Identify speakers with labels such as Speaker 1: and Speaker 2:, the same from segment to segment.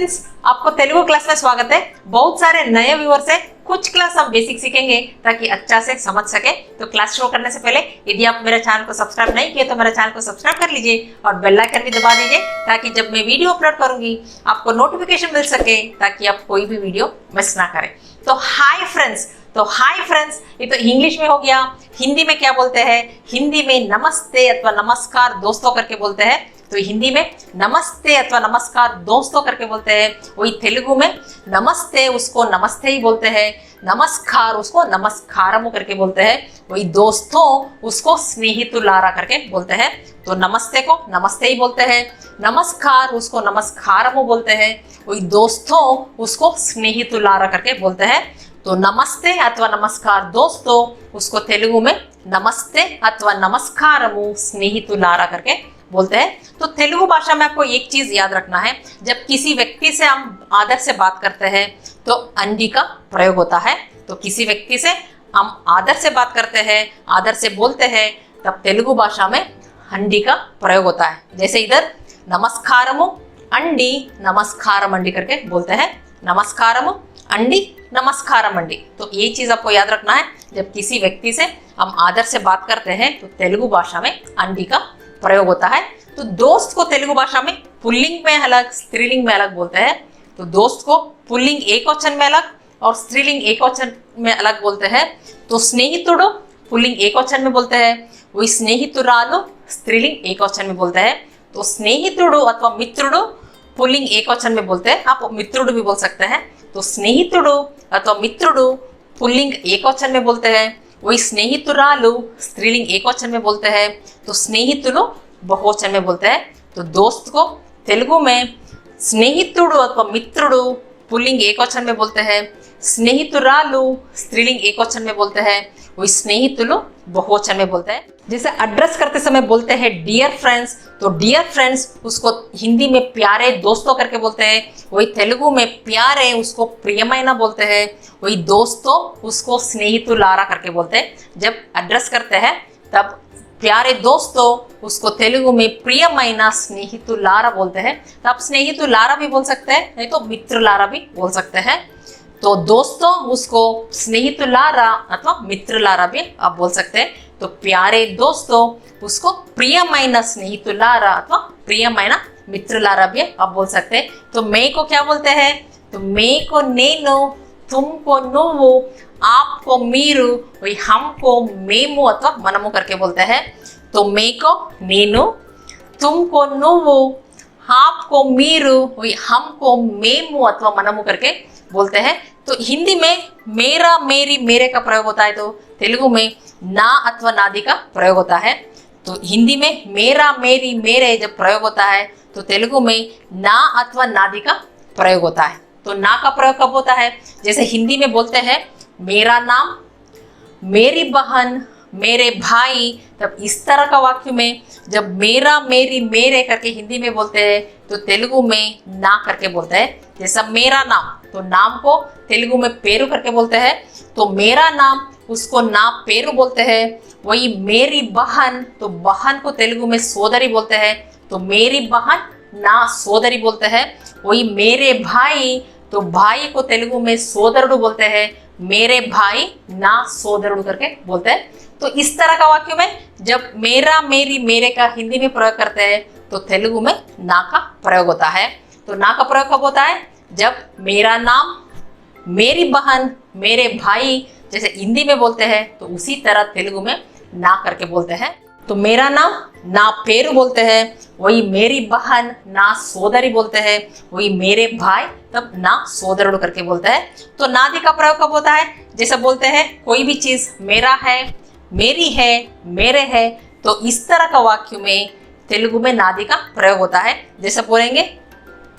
Speaker 1: Friends, आपको Telugu class में स्वागत है। बहुत सारे नए व्यूअर्स हैं। कुछ क्लास हम बेसिक सीखेंगे ताकि अच्छा से समझ सके। तो क्लास शुरू करने से पहले यदि आप मेरे चैनल को सब्सक्राइब नहीं किए तो मेरे चैनल को सब्सक्राइब कर लीजिए और बेल आइकन भी दबा दीजिए ताकि जब मैं वीडियो अपलोड करूंगी आपको नोटिफिकेशन मिल सके, ताकि आप कोई भी वीडियो मिस ना करें। तो हाय फ्रेंड्स, ये तो इंग्लिश में हो गया। हिंदी में क्या बोलते हैं? हिंदी में नमस्ते अथवा नमस्कार दोस्तों करके बोलते हैं। तो हिंदी में नमस्ते अथवा नमस्कार दोस्तों करके बोलते हैं। वही तेलुगु में नमस्ते उसको नमस्ते ही बोलते हैं, नमस्कार उसको नमस्कारमु करके बोलते हैं। वही दोस्तों उसको स्नेहितुलारा करके बोलते हैं। तो नमस्ते को नमस्ते ही बोलते हैं, नमस्कार उसको नमस्कारमु बोलते हैं, वही दोस्तों उसको स्नेहितुलारा करके बोलते हैं। तो नमस्ते अथवा नमस्कार दोस्तों उसको तेलुगु में नमस्ते अथवा नमस्कारमु स्नेहितुलारा करके बोलते हैं। तो तेलुगु भाषा में आपको एक चीज याद रखना है, जब किसी व्यक्ति से हम आदर से बात करते हैं तो अंडी का प्रयोग होता है। तो किसी व्यक्ति से हम आदर से बात करते हैं, आदर से बोलते हैं, तब तेलुगु भाषा में अंडी का प्रयोग होता है। जैसे इधर नमस्कारमु अंडी नमस्कारम अंडी करके बोलते हैं, नमस्कारमु अंडी नमस्कारम अंडी। तो ये चीज आपको याद रखना है, जब किसी व्यक्ति से हम आदर से बात करते हैं तो तेलुगु भाषा में अंडी का प्रयोग होता है। तो दोस्त को तेलुगु भाषा में पुल्लिंग में अलग स्त्रीलिंग में अलग बोलते हैं। तो दोस्त को पुल्लिंग एकवचन में अलग और स्त्रीलिंग एकवचन में अलग बोलते हैं। तो स्नेहितुडु पुल्लिंग एकवचन में बोलते हैं, वही स्नेहितुरालु स्त्रीलिंग एकवचन में बोलते हैं। तो स्नेहितुडु अथवा मित्रुडु पुल्लिंग एकवचन में बोलते हैं, आप मित्रुडु भी बोल सकते हैं। तो स्नेहितुडु अथवा मित्रुडु पुल्लिंग एकवचन में बोलते हैं, वही स्नेहितुरालु स्त्रीलिंग एकवचन में बोलते हैं। तो स्नेहितुलु बहुवचन में बोलते हैं। तो दोस्त को तेलुगु में स्नेहितुडु अथवा मित्रुडु पुल्लिंग एकवचन में बोलते हैं, स्नेहितुरालु स्त्रीलिंग एकवचन में बोलते हैं, वही स्नेहितुलु बहुवचन में बोलते हैं। जैसे एड्रेस करते समय बोलते हैं डियर फ्रेंड्स, तो डियर फ्रेंड्स उसको हिंदी में प्यारे दोस्तों करके बोलते हैं, वही तेलुगु में प्यारे उसको प्रियमैना बोलते हैं, वही दोस्तों उसको स्नेहितुलारा करके बोलते हैं। जब एड्रेस करते हैं तब प्यारे दोस्तों उसको तेलुगु में प्रियमैना स्नेहितुलारा बोलते हैं। तो आप स्नेहितुलारा भी बोल सकते हैं, नहीं तो मित्रलारा भी बोल सकते हैं। तो दोस्तों उसको स्नेहितुलारा अथवा मित्रलारा भी आप बोल सकते हैं। तो प्यारे दोस्तों उसको प्रियमैना स्नेहितुलारा अथवा प्रियमैना मित्रलारा भी आप बोल सकते हैं। तो मैं को क्या बोलते हैं? तो मैं को नेनु, तुमको नुव्वु, आपको मीरु, वही हमको मेमु अथवा मनमु करके बोलते हैं। तो मैं को नेनु, तुमको नुव्वु, आपको मीरु, वही हमको मेमु अथवा मनमु करके बोलते हैं। तो हिंदी में मेरा मेरी मेरे का प्रयोग होता है, तो तेलुगु में ना अथवा नादि का प्रयोग होता है। तो हिंदी में मेरा मेरी मेरे जब प्रयोग होता है तो तेलुगु में ना अथवा नादि का प्रयोग होता है। तो ना का प्रयोग कब होता है? जैसे हिंदी में बोलते हैं मेरा नाम, मेरी बहन, मेरे भाई, तब इस तरह का वाक्य में जब मेरा मेरी मेरे करके हिंदी में बोलते हैं तो तेलुगु में ना करके बोलते हैं। जैसा मेरा नाम, तो नाम को तेलुगु में पेरू करके बोलते हैं। तो मेरा नाम उसको ना पेरू बोलते हैं। वही मेरी बहन, तो बहन को तेलुगु में सोदरी बोलते हैं। तो मेरी बहन ना सोदरी बोलते हैं। वही मेरे भाई, तो भाई को तेलुगु में सोदरुडु बोलते हैं। मेरे भाई ना सोदरुडु करके बोलते हैं। तो इस तरह का वाक्य में जब मेरा मेरी मेरे का हिंदी में प्रयोग करते हैं तो तेलुगु में ना का प्रयोग होता है। तो ना का प्रयोग कब होता है? जब मेरा नाम, मेरी बहन, मेरे भाई जैसे हिंदी में बोलते हैं तो उसी तरह तेलुगु में ना करके बोलते हैं। तो मेरा नाम ना पेरू बोलते हैं, वही मेरी बहन ना सोदरी बोलते हैं, वही मेरे भाई तब ना सोदरुडु करके बोलते हैं। तो नादि का प्रयोग कब होता है? जैसे बोलते हैं कोई भी चीज मेरा है, मेरी है, मेरे है, तो इस तरह का वाक्य में तेलुगु में नादि का प्रयोग होता है। जैसे बोलेंगे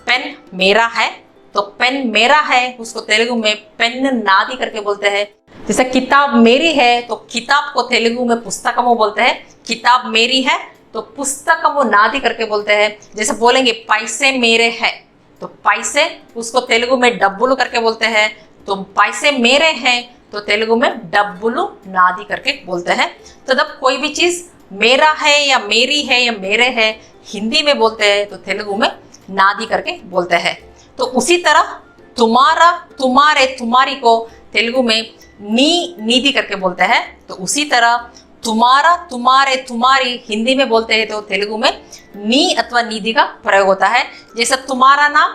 Speaker 1: पेन मेरा है, तो पेन मेरा है उसको तेलुगु में पेन नादि करके बोलते हैं। जैसे किताब मेरी है, तो किताब को तेलुगु में पुस्तकमु बोलते हैं। किताब मेरी है तो पुस्तकमु नादि करके बोलते हैं। जैसे बोलेंगे पैसे मेरे हैं, तो पैसे उसको तेलुगु में डब्बुलु करके बोलते हैं। तो पैसे मेरे हैं तो तेलुगु में डब्बुलु नादि करके बोलते हैं। तो जब कोई भी चीज मेरा है या मेरी है या मेरे है हिंदी में बोलते हैं तो तेलुगु में नादि करके बोलते हैं। तो उसी तरह तुम्हारा, तुम्हारे, तुम्हारी को तेलुगु में नी, नीदी करके बोलते हैं। तो उसी तरह तुम्हारा, तुम्हारे, तुम्हारी हिंदी में बोलते हैं तो तेलुगु में नी अथवा नीदी का प्रयोग होता है। जैसे तुम्हारा नाम,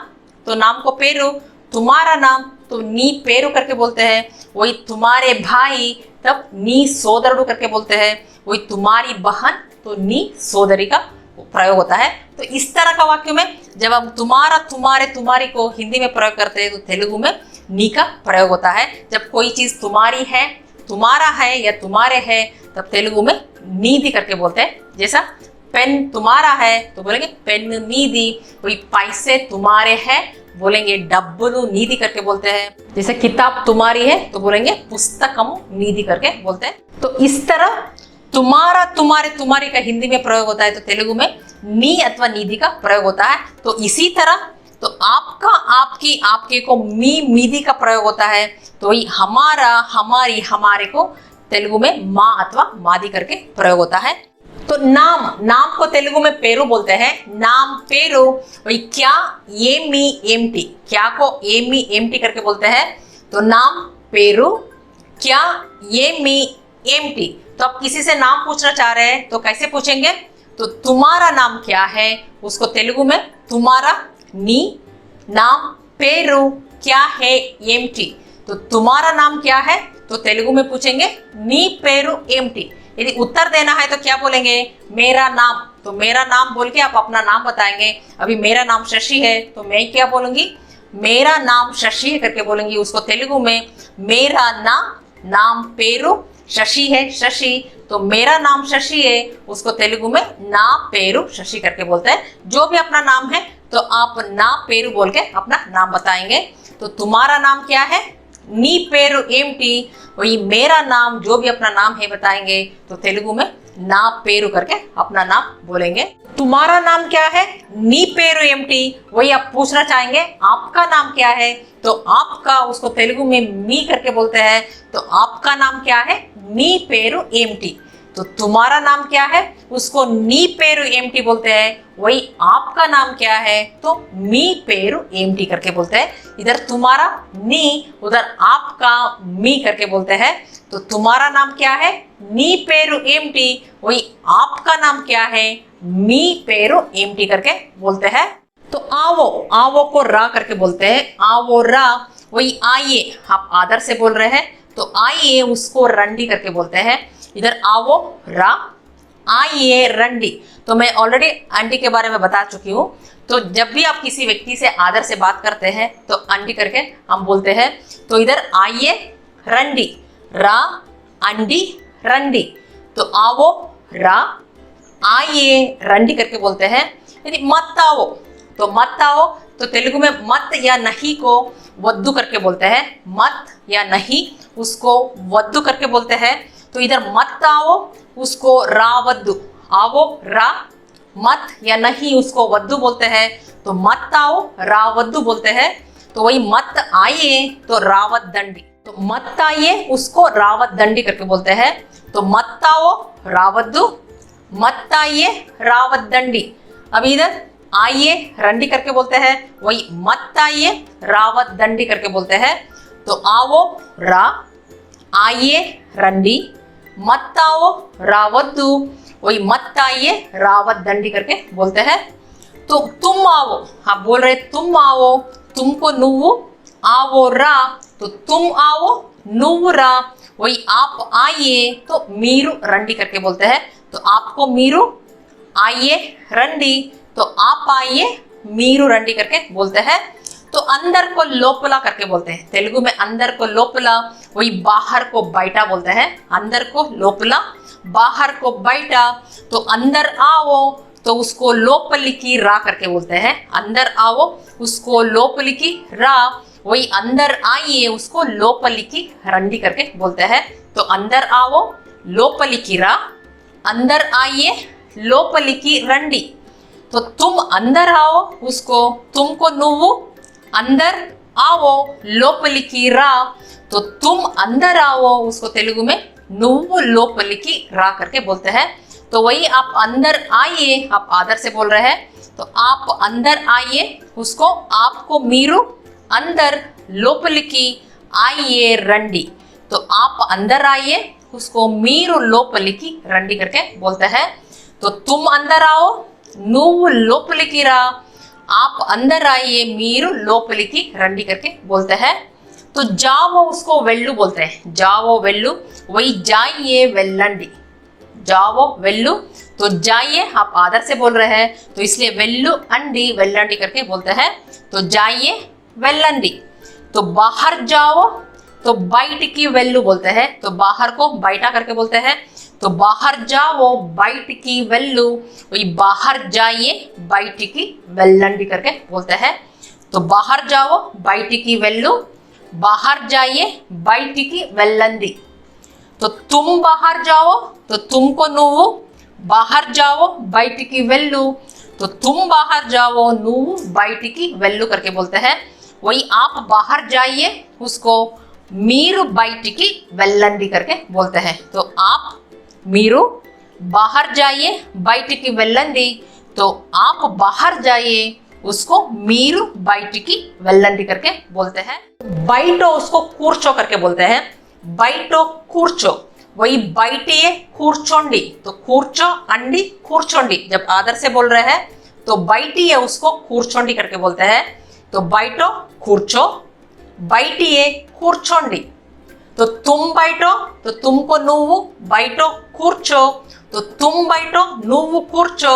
Speaker 1: तो नाम को पेरू, तुम्हारा नाम तो नी पेरू करके बोलते हैं। वही तुम्हारे भाई तब नी सोदरुडु करके बोलते हैं। वही तुम्हारी बहन तो नी सोदरी का प्रयोग होता है। तो इस तरह का वाक्य में जब हम तुम्हारा, तुम्हारे, तुम्हारी को हिंदी में प्रयोग करते हैं तो तेलुगु में नी का प्रयोग होता है। जब कोई चीज तुम्हारी है, तुम्हारा है या तुम्हारे है तब तेलुगु में नीदी करके बोलते हैं। जैसा पेन तुम्हारा है तो बोलेंगे पेन नीदी। कोई पैसे तुम्हारे हैं बोलेंगे डब्बुलु नीदी करके बोलते हैं। जैसे किताब तुम्हारी है तो बोलेंगे पुस्तकम नीदी करके बोलते हैं। तो इस तरह तुम्हारा, तुम्हारे, तुम्हारी का हिंदी में प्रयोग होता है तो तेलुगु में नी अथवा नीदी का प्रयोग होता है। तो इसी तरह तो आपका, आपकी, आपके को मी, मीदी का प्रयोग होता है। तो वही हमारा, हमारी, हमारे को तेलुगु में माँ अथवा मादी करके प्रयोग होता है। तो नाम, नाम को तेलुगु में पेरू बोलते हैं। नाम पेरू। वही क्या, एमी, एमटी, क्या को एमी, एमटी करके बोलते हैं। तो नाम पेरू, क्या, एमी, एमटी। तो आप किसी से नाम पूछना चाह रहे हैं तो कैसे पूछेंगे? तो तुम्हारा नाम क्या है उसको तेलुगु में तुम्हारा नी, नाम पेरू क्या है एमटी। तो तुम्हारा नाम क्या है तो तेलुगु में पूछेंगे नी पेरू एमटी। यदि उत्तर देना है तो क्या बोलेंगे? मेरा नाम। तो मेरा नाम बोल के आप अपना नाम बताएंगे। अभी मेरा नाम शशि है तो मैं क्या बोलूंगी? मेरा नाम शशि है करके बोलूंगी। उसको तेलुगु में मेरा नाम, नाम पेरू, शशि है शशि, तो मेरा नाम शशि है उसको तेलुगु में ना पेरू शशि करके बोलते हैं। जो भी अपना नाम है तो आप ना पेरू बोल के अपना नाम बताएंगे। तो तुम्हारा नाम क्या है? नी पेरू एमटी। वही मेरा नाम, जो भी अपना नाम है बताएंगे तो तेलुगु में ना पेरू करके अपना नाम बोलेंगे। तुम्हारा नाम क्या है? नी पेरू एमटी। वही आप पूछना चाहेंगे आपका नाम क्या है तो आपका, उसको तेलुगु में मी करके बोलते हैं। तो आपका नाम क्या है? नी पेरू एमटी। तो तुम्हारा नाम क्या है उसको नी पेरू एमटी बोलते हैं। वही आपका नाम क्या है तो मी पेरू एमटी करके बोलते हैं। इधर तुम्हारा नी, उधर आपका मी करके बोलते हैं। तो तुम्हारा नाम क्या है? नी पेरू एमटी। वही आपका नाम क्या है? मी पेरू एमटी करके बोलते हैं। तो आवो, आवो को रा करके बोलते हैं। आवो रा। वही आइए, आप आदर से बोल रहे हैं तो आइए उसको रंडी करके बोलते हैं। इधर आवो रा, आइए रंडी। तो मैं ऑलरेडी आंटी के बारे में बता चुकी हूँ। तो जब भी आप किसी व्यक्ति से आदर से बात करते हैं तो आंटी करके हम बोलते हैं। तो इधर आइए रंडी, रा, अंडी, रंडी। तो आवो रा, आइए रंडी करके बोलते हैं। यदि मत आओ, तो मत आओ तो तेलुगु में मत या नहीं को वद्दू करके बोलते हैं। मत या नहीं उसको वद्दू करके बोलते हैं। तो इधर मत आओ उसको रावद्दू, आवो रा, मत या नहीं उसको वद्दू बोलते हैं। तो मत आओ रावद्दू बोलते हैं। तो वही मत आइए तो रावत दंडी। तो मत आइए उसको रावत दंडी करके बोलते हैं। तो मत आओ रावद्दू, मत आइए रावत दंडी। अभी इधर आइए रंडी करके बोलते हैं। वही मत आइए रावत दंडी करके बोलते हैं। तो आवो रा, आइए रंडी, मत आओ रावद्दू। वही मत आइए रावत दंडी करके बोलते हैं। तो तुम आओ, आप बोल रहे तुम आओ, तुमको नुव्वु, आवो रा। तो तुम आओ नुव्वु रा। वही आप आइए तो मीरू रंडी करके बोलते हैं। तो आपको मीरू, आइए रंडी, तो आप आइए मीरू रंडी करके बोलते हैं। तो अंदर को लोपला करके बोलते हैं। तेलुगु में अंदर को लोपला, वही बाहर को बैठा बोलते हैं। अंदर को लोपला, बाहर को बैठा। तो अंदर आओ तो उसको लोपली की रा करके बोलते हैं। अंदर आओ उसको लोपली की रा। वही अंदर आइए उसको लोपली की रंडी करके बोलते हैं। तो अंदर आओ लोपली की रा, अंदर आइए लोपली की रंडी। तो तुम अंदर आओ उसको तुमको नुव्वु, अंदर आओ लोपलिकी रा। तो तुम अंदर आओ उसको तेलुगु में नुव्वु लोपलिकी रा करके बोलते हैं। तो वही आप अंदर आइए, आप आदर से बोल रहे हैं, तो आप अंदर आइए उसको आपको मीरू अंदर लोपलिकी आइए रंडी। तो आप अंदर आइए उसको मीरू लोपलिकी रंडी करके बोलते हैं। तो तुम अंदर आओ, नुव्वु लोपलिकी रा, आप अंदर आइए मीरू लोपलिकी रंडी करके बोलते हैं। तो जाओ उसको वेल्लू बोलते हैं, जाओ वेल्लू, वही जाइए वेल्लंडी, जाओ वेल्लू। तो जाइए आप आदर से बोल रहे हैं, तो इसलिए वेल्लू अंडी वेल्लंडी करके बोलते हैं। तो जाइए वेल्लंडी। तो बाहर जाओ, तो बाइटिकी वेल्लू बोलते हैं, तो बाहर को बाइटा करके बोलते हैं। तो बाहर जाओ बाइटिकी वेल्लू, वही बाहर जाइए बाइटिकी वेल्लंडी करके बोलते हैं। तो बाहर जाओ बाइटिकी वेल्लू, बाहर जाइए बाइटिकी वेल्लंडी। तो तुम बाहर जाओ, तो तुमको नुव्वु बाहर जाओ बाइटिकी वेल्लू, तो तुम बाहर जाओ नुव्वु बाइटिकी वेल्लू करके बोलते हैं। वही आप बाहर जाइए उसको मीरू बाइटिकी वेल्लंडी करके बोलते हैं। तो आप मीरू बाहर जाइए बाइटिकी वेल्लंडी, तो आप बाहर जाइए उसको मीरू बाइटिकी वेल्लंडी करके बोलते हैं। बाइटो उसको कूर्चो करके बोलते हैं, बाइटो कूर्चो, वही बाइटिए कूर्चोंडी। तो कूर्चो अंडी कूर्चोंडी, जब आदर से बोल रहे हैं तो बाइटिए उसको कूर्चोंडी करके बोलते हैं। तो बाइटो कूर्चो, बाइटिए कूर्चोंडी। तो तुम बाइटो, तो तुमको नुव्वु बाइटो कूर्चो, तो तुम बाइटो नुव्वु कूर्चो,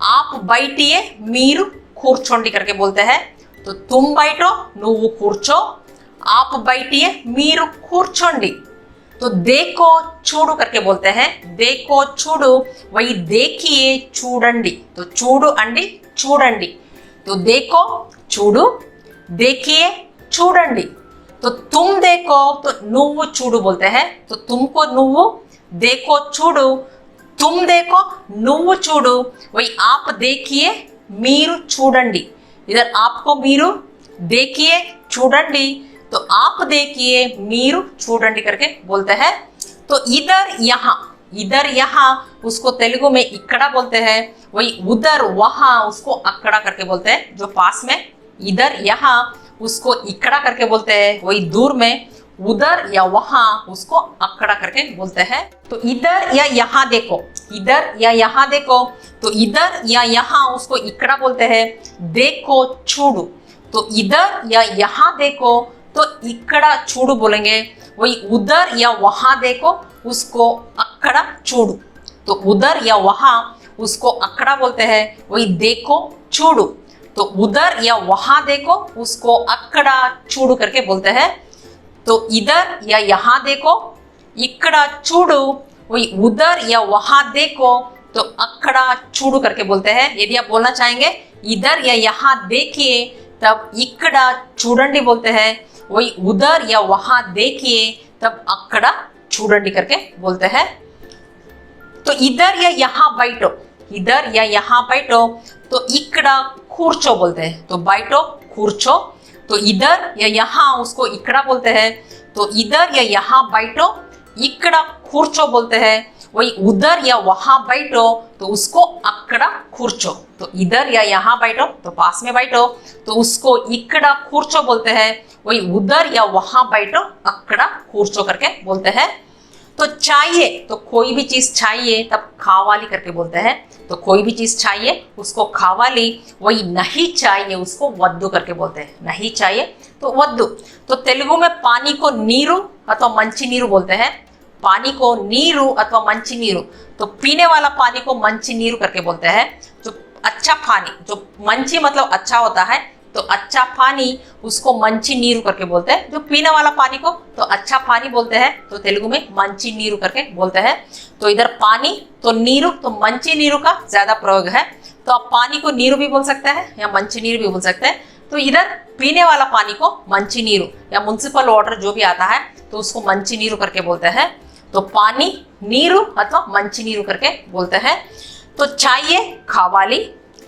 Speaker 1: आप बाइटिए मीरू कूर्चोंडी करके बोलते हैं। तो तुम बाइटो नुव्वु कूर्चो, आप बाइटिए मीरू कूर्चोंडी। तो देखो चूडू करके बोलते हैं, देखो चूडू, वही देखिए चूडंडी। तो चूडू अंडी चूडंडी। तो देखो चूडू, देखिए चूडंडी। तो तुम देखो, तो नुव्वु चूडू बोलते हैं, तो तुमको नुव्वु, देखो चूडू, तुम देखो नुव्वु चूडू, वही आप देखिए मीरू चूडंडी। इधर आपको मीरू, देखिए चूडंडी, तो आप देखिए मीरू चूडंडी करके बोलते हैं। तो इधर यहाँ, इधर यहाँ उसको तेलुगु में इक्कड़ा बोलते हैं, वही उधर वहां उसको अक्कड़ा करके बोलते हैं। जो पास में इधर यहाँ उसको इक्कड़ा करके बोलते हैं, वही दूर में उधर या वहां उसको अक्कड़ा करके बोलते हैं। तो इधर या यहाँ देखो, इधर या यहाँ देखो, तो इधर या यहाँ उसको इक्कड़ा बोलते हैं। देखो चूडू, तो इधर या यहाँ देखो तो इक्कड़ा चूडू बोलेंगे। वही उधर या वहां देखो उसको अक्कड़ा चूडू, तो उधर या वहां उसको अक्कड़ा बोलते हैं। वही देखो चूडू, तो उधर या वहां देखो उसको अक्कड़ा चूडू करके बोलते हैं। तो इधर या यहाँ देखो इक्कड़ा चूडू, वही उधर या वहां देखो तो अक्कड़ा चूडू करके बोलते हैं। यदि आप बोलना चाहेंगे इधर या यहाँ देखिए, तब इक्कड़ा चूडंडी बोलते हैं। वही उधर या वहां देखिए, तब अक्कड़ा चूडंडी करके बोलते हैं। तो इधर या यहाँ बैठो, इधर या यहाँ बैठो, तो इक्कड़ा कूर्चो बोलते हैं। तो बैठो कूर्चो, तो इधर या यहाँ उसको इक्कड़ा बोलते हैं। तो इधर या यहाँ बैठो इक्कड़ा कूर्चो बोलते हैं। वही उधर या वहां बैठो तो उसको अक्कड़ा कूर्चो। तो इधर या यहाँ बैठो, तो पास में बैठो, तो उसको इक्कड़ा कूर्चो बोलते हैं। वही उधर या वहां बैठो अक्कड़ा कूर्चो करके बोलते हैं। तो चाहिए, तो कोई भी चीज चाहिए तब खावाली करके बोलते हैं। तो कोई भी चीज चाहिए उसको खावाली, वही नहीं चाहिए उसको वद्दू करके बोलते हैं। नहीं चाहिए तो वद्दू। तो तेलुगु में पानी को नीरू अथवा मंची नीरू बोलते हैं। पानी को नीरू अथवा मंची नीरू, तो पीने वाला पानी को मंची नीरू करके बोलते हैं। जो अच्छा पानी, जो मंची मतलब अच्छा होता है, तो अच्छा पानी उसको मंची नीरू करके बोलते हैं। जो पीने वाला पानी को तो अच्छा पानी बोलते हैं, तो तेलुगु में मंची नीरू करके बोलते हैं। तो इधर पानी तो नीरू, तो मंची नीरू का ज्यादा प्रयोग है। तो आप पानी को नीरू भी बोल सकते हैं या मंची नीरू भी बोल सकते हैं। तो इधर पीने वाला पानी को मंची नीरू या म्युनिसिपल वाटर जो भी आता है तो उसको मंची नीरू करके बोलते हैं। तो पानी नीरू अथवा मंची नीरू करके बोलते हैं। तो चाहिए खावाली,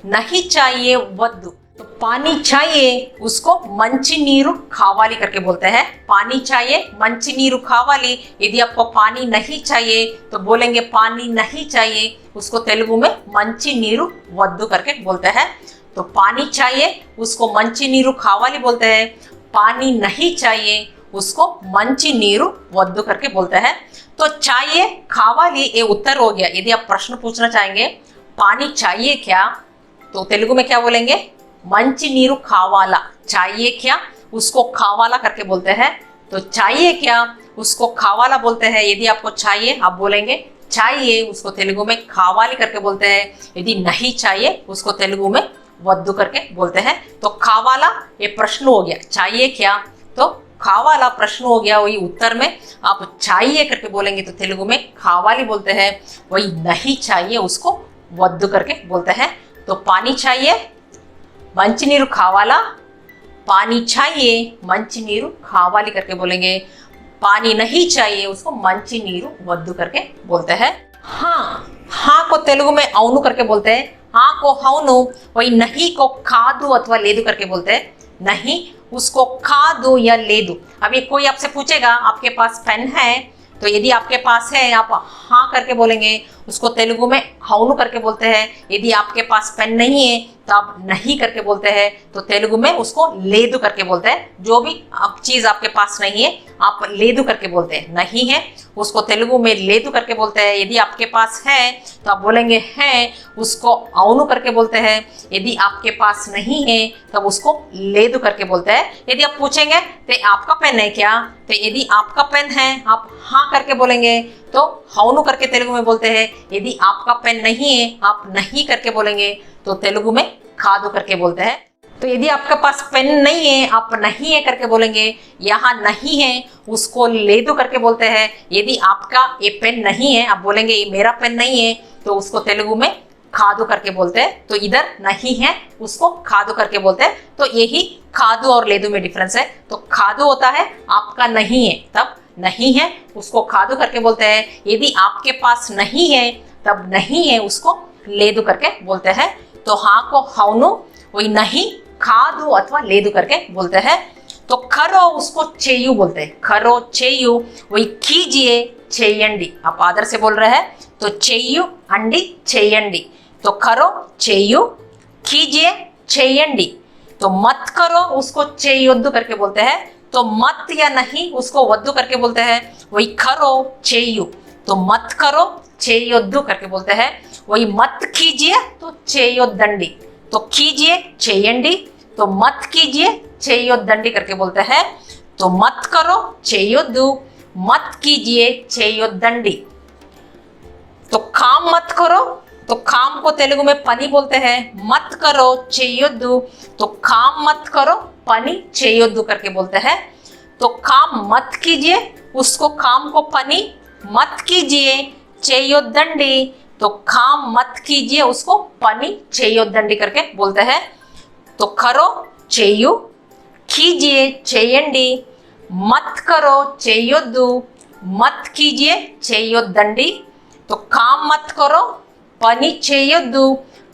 Speaker 1: नहीं चाहिए वद्दू। तो पानी चाहिए उसको मंची नीरू खावाली करके बोलते हैं। पानी चाहिए मंची नीरू खावाली। यदि आपको पानी नहीं चाहिए तो बोलेंगे पानी नहीं चाहिए, उसको तेलुगु में मंची नीरू वद्दु करके बोलते हैं। तो पानी चाहिए उसको मंची नीरू खावाली बोलते हैं। पानी नहीं चाहिए उसको मंची नीरू वद्दु करके बोलते हैं। तो चाहिए खावाली ये उत्तर हो गया। यदि आप प्रश्न पूछना चाहेंगे पानी चाहिए क्या, तो तेलुगु में क्या बोलेंगे, मंची नीरू खावाला। चाहिए क्या उसको खावाला करके बोलते हैं। तो चाहिए क्या उसको खावाला बोलते हैं। यदि आपको चाहिए आप बोलेंगे चाहिए, उसको तेलुगु में खावाली करके बोलते हैं। यदि नहीं चाहिए उसको तेलुगु में वद्दु करके बोलते हैं। तो खावाला ये प्रश्न हो गया, चाहिए क्या तो खावाला प्रश्न हो गया। वही उत्तर में आप चाहिए करके बोलेंगे तो तेलुगु में खावाली बोलते हैं। वही नहीं चाहिए उसको वद्दु करके बोलते हैं। तो पानी चाहिए मंचिनीरू खावाला, पानी चाहिए मंचिनीरू खावाली करके बोलेंगे। पानी नहीं चाहिए उसको मंचिनीरू वद्दु करके बोलते हैं। हाँ, हाँ को तेलुगु में औनु करके बोलते हैं। हाँ को हौनु। वही नहीं को खादु अथवा लेदु करके बोलते हैं। नहीं उसको खादु या लेदु। अभी कोई आपसे पूछेगा आपके पास पेन है, तो यदि आपके पास है आप हाँ करके बोलेंगे, उसको तेलुगु में हौनु करके बोलते हैं। यदि आपके पास पेन नहीं है तो आप नहीं करके बोलते हैं, तो तेलुगु में उसको लेदु करके बोलते हैं। जो भी चीज आपके पास नहीं है आप लेदु करके बोलते हैं। नहीं है उसको तेलुगु में लेदु करके बोलते हैं। यदि आपके पास है तो आप बोलेंगे है, उसको औनु करके बोलते हैं। यदि आपके पास नहीं है तब उसको लेदु करके बोलते हैं। यदि आप पूछेंगे तो आपका पेन है क्या, तो यदि आपका पेन है आप हाँ करके बोलेंगे तो हौनु करके तेलुगु में बोलते हैं। यदि आपका पेन नहीं है आप नहीं करके बोलेंगे तो तेलुगु में खादु करके बोलते हैं। तो यदि आपके पास पेन नहीं है आप नहीं है करके बोलेंगे। यहाँ नहीं है उसको लेदु करके बोलते हैं। यदि आपका ये पेन नहीं है आप बोलेंगे ये मेरा पेन नहीं है, तो उसको तेलुगु में खादु करके बोलते हैं। तो इधर नहीं है उसको खादु करके बोलते हैं। तो यही खादु और लेदु में डिफरेंस है। तो खादु होता है आपका नहीं है, तब नहीं है उसको खादु करके बोलते हैं। यदि आपके पास नहीं है तब नहीं है उसको लेदु करके बोलते हैं। तो हाँ को हौनु, वही नहीं खादु अथवा लेदु करके बोलते हैं। तो खरो उसको चेयु बोलते हैं। खरो चेयु, वही कीजिए चेयंडी। आप आदर से बोल रहे हैं तो चेयु अंडी चेयंडी। तो खरो चेयु, कीजिए चेयंडी। तो मत करो उसको चेयोद्दु करके बोलते हैं। तो मत या नहीं उसको वद्दु करके बोलते हैं। वही खरो चेयु, तो मत करो चेयोद्दु करके बोलते हैं। वही मत कीजिए तो चेयोद्दंडी। तो कीजिए चेयंडी, तो मत कीजिए चेयोद्दंडी करके बोलते हैं। तो मत करो चेयोद्दु, मत कीजिए चेयोद्दंडी। तो काम मत करो, तो काम को तेलुगु में पनी बोलते हैं। मत करो चेयोद्दु, तो काम मत करो पनी चेयोद्दु करके बोलते हैं। तो काम मत कीजिए उसको काम को पनी मत कीजिए चेयोद्दंडी। तो काम मत कीजिए उसको पनी चेयोद्दंडी करके बोलते हैं। तो खरो चेयु, कीजिए चेयंडी, मत करो चेयोद्दु, मत कीजिए चेयोद्दंडी। तो काम मत करो पनी चेयोद्दु,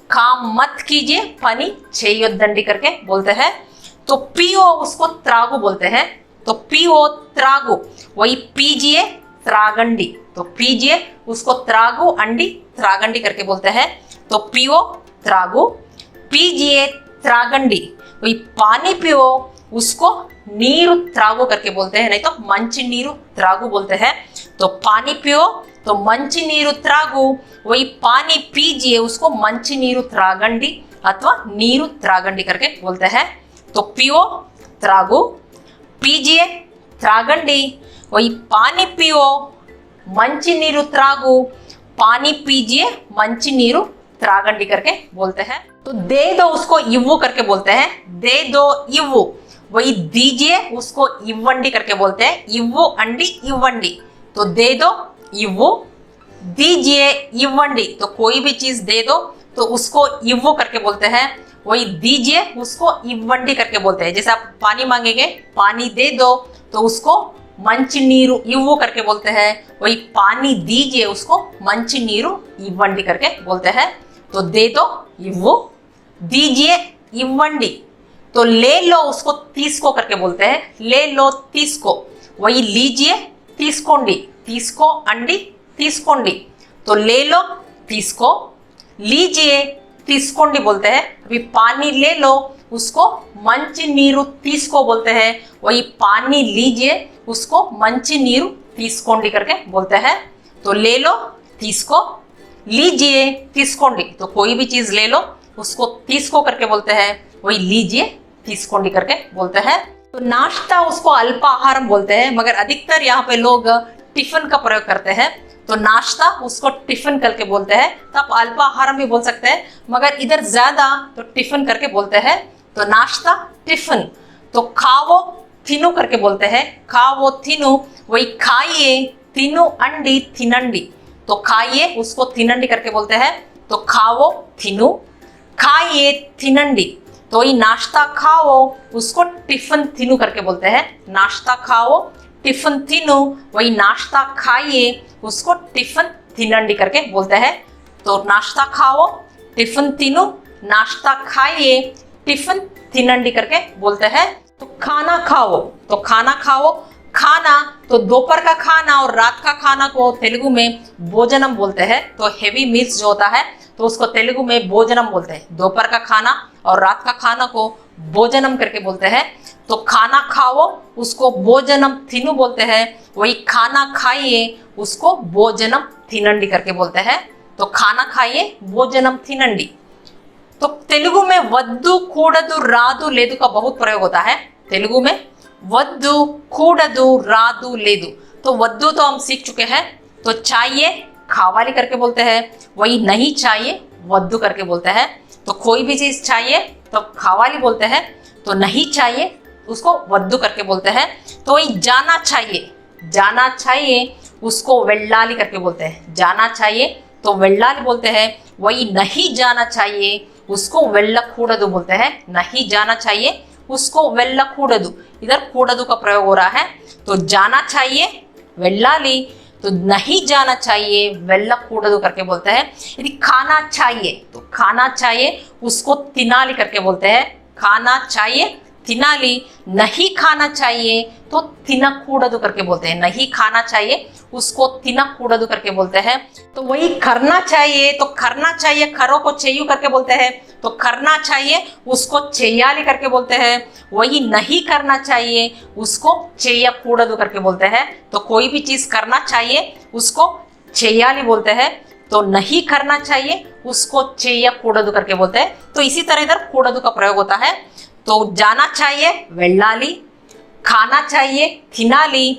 Speaker 1: काम मत कीजिए पनी चेयोद्दंडी करके बोलते हैं। तो पियो उसको त्रागु बोलते हैं। तो पियो त्रागु, वही पीजिए त्रागंडी। तो पीजिए उसको त्रागु अंडी त्रागंडी करके बोलते हैं। तो पियो त्रागु, पीजिए त्रागंडी। वही पानी पियो उसको नीरू त्रागु करके बोलते हैं, नहीं तो मंची नीरू त्रागु बोलते हैं। तो पानी पियो तो मंची नीरू त्रागु, वही पानी पीजिए उसको मंची नीरू त्रागंडी अथवा नीरू त्रागंडी करके बोलते हैं। तो पियो त्रागु, पीजिए त्रागंडी, वही पानी पियो मंची नीरू त्रागु, पानी पीजिए मंची नीरू त्रागंडी करके बोलते हैं। तो दे दो उसको इव्वु करके बोलते हैं। दे दो इव्वु, वही दीजिए उसको इव्वंडी करके बोलते हैं। इव्वु अंडी इव्वंडी। तो दे दो इव्वु, दीजिए इव्वंडी। तो कोई भी चीज दे दो तो उसको इव्वु करके बोलते हैं। वही दीजिए उसको इव्वंडी करके बोलते हैं। जैसे आप पानी मांगेंगे, पानी दे दो, तो उसको मंची नीरू इव्वु करके बोलते हैं। वही पानी दीजिए उसको मंची नीरू इव्वंडी करके बोलते हैं। तो दे दो इव्वु, दीजिए इव्वंडी, तो ले लो उसको तीसको करके बोलते हैं, ले लो तीसको। वही लीजिए तीसकोंडी, तीसको अंडी तीसकोंडी, तो ले लो तीसको, लीजिए तीसकोंडी बोलते हैं। अभी पानी ले लो उसको मंची नीरू तीसको बोलते हैं, वही पानी लीजिए उसको मंची नीरू तीसकोंडी करके बोलते हैं। तो ले लो तीसको, लीजिए तीसकोंडी, तो कोई भी चीज ले लो उसको तीसको करके बोलते हैं, वही लीजिए तीसकोंडी करके बोलते हैं। तो नाश्ता उसको अल्पाहारम बोलते हैं, मगर अधिकतर यहाँ पे लोग टिफिन का प्रयोग करते हैं, तो नाश्ता उसको टिफिन करके बोलते हैं। तो आप अल्पाहारम भी बोल सकते हैं, मगर इधर ज्यादा तो टिफिन करके बोलते हैं। तो नाश्ता टिफिन। तो खाओ थिनु करके बोलते हैं, खाओ थिनु, वही खाइए तीनों अंडी थिनंडी, तो खाइए उसको थिनंडी करके बोलते हैं। तो खाओ थिनु, खाइए थिनंडी, तो वही नाश्ता खाओ उसको टिफिन थिनु करके बोलते हैं। नाश्ता खाओ टिफिन थिनु, वही नाश्ता खाइए उसको टिफिन थिनंडी करके बोलते हैं। तो नाश्ता खाओ टिफिन थिनु, नाश्ता खाइए टिफिन थिनंडी करके बोलते हैं। तो खाना खाओ, तो खाना खाओ, खाना तो दोपहर का खाना और रात का खाना को तेलुगु में भोजनम बोलते हैं। तो हेवी मील्स जो होता है तो उसको तेलुगु में भोजनम बोलते हैं। दोपहर का खाना और रात का खाना को भोजनम करके बोलते हैं। तो खाना खाओ उसको भोजनम थिनु बोलते हैं, वही खाना खाइए उसको भोजनम थिनंडी करके बोलते हैं। तो खाना खाइए भोजनम थिनंडी। तो तेलुगु में वद्दु कूडदु रादु लेदु का बहुत प्रयोग होता है। तेलुगु में वद्दु कूडदु रादु लेदु, तो वद्दु तो हम सीख चुके हैं, तो चाहिए खावाली करके बोलते हैं, वही नहीं चाहिए वद्दु करके बोलते हैं। तो कोई भी चीज चाहिए तो खावाली बोलते हैं, तो नहीं चाहिए उसको वद्दु करके बोलते हैं। तो वही जाना चाहिए, जाना चाहिए उसको वेल्लाली करके बोलते हैं, जाना चाहिए तो वेल्लाली बोलते हैं। वही नहीं जाना चाहिए उसको वेल्लकूडदु बोलते हैं, नहीं जाना चाहिए उसको वेल्लकूडदु। इधर कूडदु का प्रयोग हो रहा है, तो जाना चाहिए वेल्लाली, तो नहीं जाना चाहिए वेल्लकूडदु करके बोलते हैं। यदि खाना चाहिए तो खाना चाहिए उसको तिनाली करके बोलते हैं, खाना चाहिए तिनाली, नहीं खाना चाहिए तो तिनकूडदु करके बोलते हैं, नहीं खाना चाहिए उसको तिनकूडदु करके बोलते हैं। तो वही करना चाहिए, तो करना चाहिए खरो को चेयू करके बोलते हैं, तो करना चाहिए उसको चेयाली करके बोलते हैं। वही नहीं करना चाहिए उसको चेयकूडदु करके बोलते हैं। तो कोई भी चीज करना चाहिए उसको चेयाली बोलते हैं, तो नहीं करना चाहिए उसको चेयकूडदु करके बोलते हैं। तो इसी तरह इधर कूडदु का प्रयोग होता है। तो जाना चाहिए वेल्लाली, खाना चाहिए थिनाली,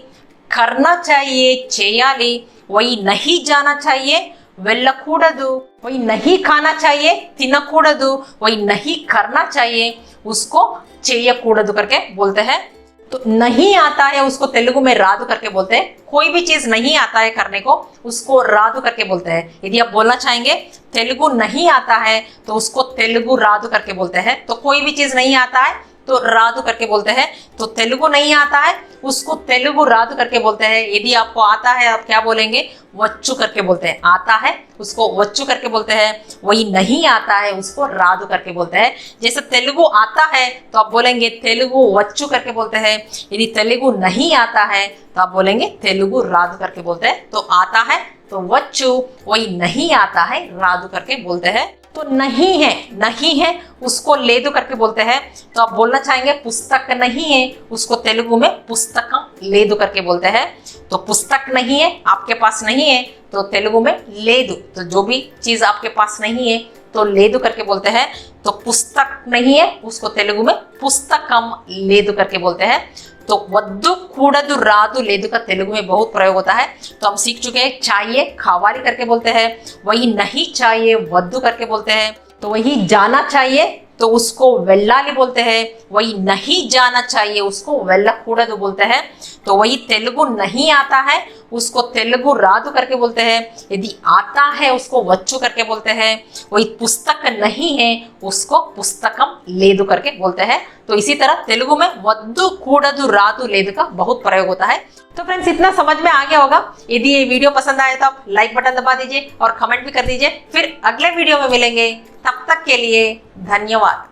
Speaker 1: करना चाहिए चेयाली, वही नहीं जाना चाहिए वेल्लकूडदु, वही नहीं खाना चाहिए तिनकूडदु, वही नहीं करना चाहिए उसको चेयकूडदु करके बोलते हैं। तो नहीं आता है उसको तेलुगु में रादु करके बोलते हैं। कोई भी चीज नहीं आता है करने को उसको रादु करके बोलते हैं। यदि आप बोलना चाहेंगे तेलुगु नहीं आता है तो उसको तेलुगु रादु करके बोलते हैं। तो कोई भी चीज नहीं आता है तो रादु करके बोलते हैं। तो तेलुगु नहीं आता है उसको तेलुगु रादु करके बोलते हैं। यदि आपको आता है आप क्या बोलेंगे, वच्चू करके बोलते हैं। आता है उसको वच्चू करके बोलते हैं, वही नहीं आता है उसको रादु करके बोलते हैं। जैसे तेलुगु आता है तो आप बोलेंगे तेलुगु वच्चू करके बोलते हैं। यदि तेलुगु नहीं आता है तो आप बोलेंगे तेलुगु रादु करके बोलते हैं। तो आता है तो वच्चू, वही नहीं आता है रादु करके बोलते हैं। तो नहीं है, नहीं है उसको लेदु करके बोलते हैं। तो आप बोलना चाहेंगे पुस्तक नहीं है, उसको तेलुगु में पुस्तकम लेदु करके बोलते हैं। तो पुस्तक नहीं है, आपके पास नहीं है, तो तेलुगु में लेदु, तो जो भी चीज आपके पास नहीं है तो लेदु करके बोलते हैं। तो पुस्तक नहीं है उसको तेलुगु में पुस्तकम लेदु करके बोलते हैं। तो वद्दु कूडदु रादु लेदु का तेलुगु में बहुत प्रयोग होता है। तो हम सीख चुके हैं चाहिए खावाली करके बोलते हैं, वही नहीं चाहिए वद्दु करके बोलते हैं। तो वही जाना चाहिए तो उसको वेल्लाली बोलते हैं, वही नहीं जाना चाहिए उसको वेल्लकूडदु बोलते हैं। तो वही तेलुगु नहीं आता है उसको तेलुगु रादु करके बोलते हैं। यदि आता है उसको वच्चू करके बोलते हैं। वही पुस्तक नहीं है उसको पुस्तकम लेदु करके बोलते हैं। तो इसी तरह तेलुगु में वद्दु कूडदु रादु लेदु का बहुत प्रयोग होता है। तो फ्रेंड्स इतना समझ में आ गया होगा। यदि ये वीडियो पसंद आए तो आप लाइक बटन दबा दीजिए और कमेंट भी कर दीजिए। फिर अगले वीडियो में मिलेंगे, तब तक के लिए धन्यवाद।